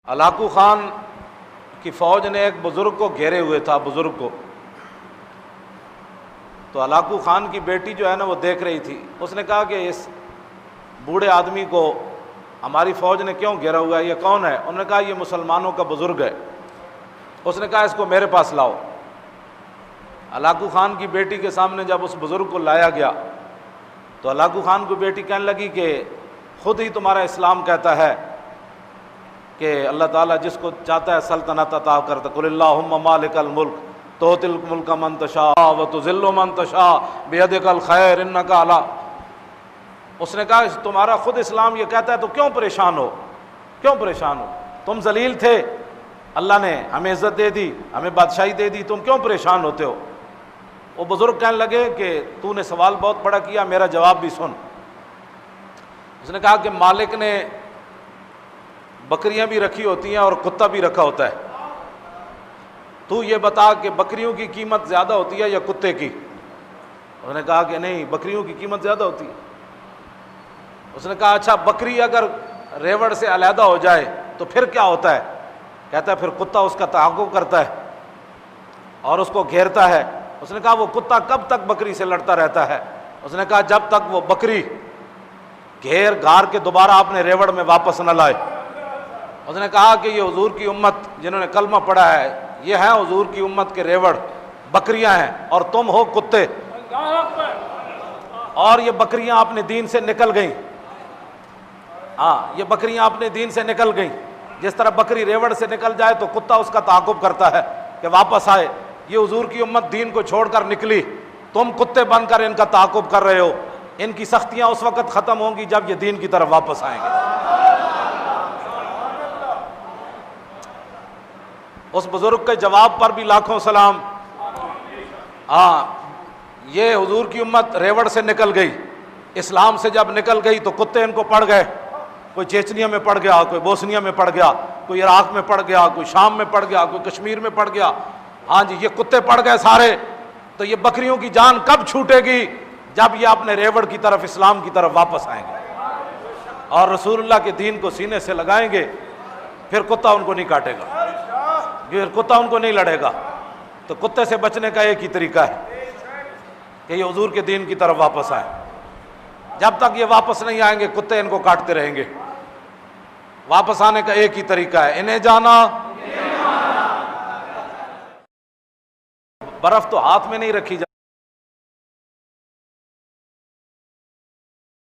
Hulagu Khan کی فوج نے ایک بزرگ کو گھیرے ہوئے تھا، بزرگ کو. تو ہلاکو خان کی بیٹی جو ہے نا وہ دیکھ رہی تھی. اس نے کہا کہ اس بوڑھے آدمی کو ہماری فوج نے کیوں گھیرا ہوا ہے، یہ کون ہے؟ انہوں نے کہا یہ مسلمانوں کا بزرگ ہے. اس نے کہا اس کو میرے پاس لاؤ. ہلاکو خان کی بیٹی کے سامنے جب اس بزرگ کو لایا گیا تو ہلاکو خان کو بیٹی کہنے لگی کہ خود ہی تمہارا اسلام کہتا ہے کہ اللہ تعالیٰ جس کو چاہتا ہے سلطنت عطا کرتا، قل اللہم مالک الملک تؤتی الملک من تشاء وتذل من تشاء بیدک الخیر انک علی. اس نے کہا تمہارا خود اسلام یہ کہتا ہے تو کیوں پریشان ہو، کیوں پریشان ہو؟ تم ذلیل تھے، اللہ نے ہمیں عزت دے دی، ہمیں بادشاہی دے دی، تم کیوں پریشان ہوتے ہو؟ وہ بزرگ کہنے لگے کہ تو نے سوال بہت بڑا کیا، میرا جواب بھی سن. اس نے کہا کہ مالک نے بکریاں بھی رکھی ہوتی ہیں اور کتا بھی رکھا ہوتا ہے، تو یہ بتا کہ بکریوں کی قیمت زیادہ ہوتی ہے یا کتے کی؟ اس نے کہا کہ نہیں، بکریوں کی قیمت زیادہ ہوتی ہے. اس نے کہا اچھا بکری اگر ریوڑ سے علیحدہ ہو جائے تو پھر کیا ہوتا ہے؟ کہتا ہے پھر کتا اس کا تعاقب کرتا ہے اور اس کو گھیرتا ہے. اس نے کہا وہ کتا کب تک بکری سے لڑتا رہتا ہے؟ اس نے کہا جب تک وہ بکری گھیر گھار کے دوبارہ اپنے ریوڑ میں واپس نہ لائے. اس نے کہا کہ یہ حضور کی امت جنہوں نے کلمہ پڑھا ہے یہ ہیں حضور کی امت کے ریوڑ، بکریاں ہیں اور تم ہو کتے. اور یہ بکریاں اپنے دین سے نکل گئیں. ہاں یہ بکریاں اپنے دین سے نکل گئیں. جس طرح بکری ریوڑ سے نکل جائے تو کتا اس کا تعاقب کرتا ہے کہ واپس آئے. یہ حضور کی امت دین کو چھوڑ کر نکلی، تم کتے بن کر ان کا تعاقب کر رہے ہو. ان کی سختیاں اس وقت ختم ہوں گی جب یہ دین کی طرف واپس آئیں گے. اس بزرگ کے جواب پر بھی لاکھوں سلام. ہاں یہ حضور کی امت ریوڑ سے نکل گئی، اسلام سے جب نکل گئی تو کتے ان کو پڑ گئے. کوئی چیچنیا میں پڑ گیا، کوئی بوسنیا میں پڑ گیا، کوئی عراق میں پڑ گیا، کوئی شام میں پڑ گیا، کوئی کشمیر میں پڑ گیا. ہاں جی یہ کتے پڑ گئے سارے. تو یہ بکریوں کی جان کب چھوٹے گی؟ جب یہ اپنے ریوڑ کی طرف، اسلام کی طرف واپس آئیں گے اور رسول اللہ کے دین کو سینے سے لگائیں گے. پھر کتا ان کو نہیں کاٹے گا، پھر کتا ان کو نہیں لڑے گا. تو کتے سے بچنے کا ایک ہی طریقہ ہے کہ یہ حضور کے دین کی طرف واپس آئیں. جب تک یہ واپس نہیں آئیں گے کتے ان کو کاٹتے رہیں گے. واپس آنے کا ایک ہی طریقہ ہے، انہیں جانا. برف تو ہاتھ میں نہیں رکھی جاتی.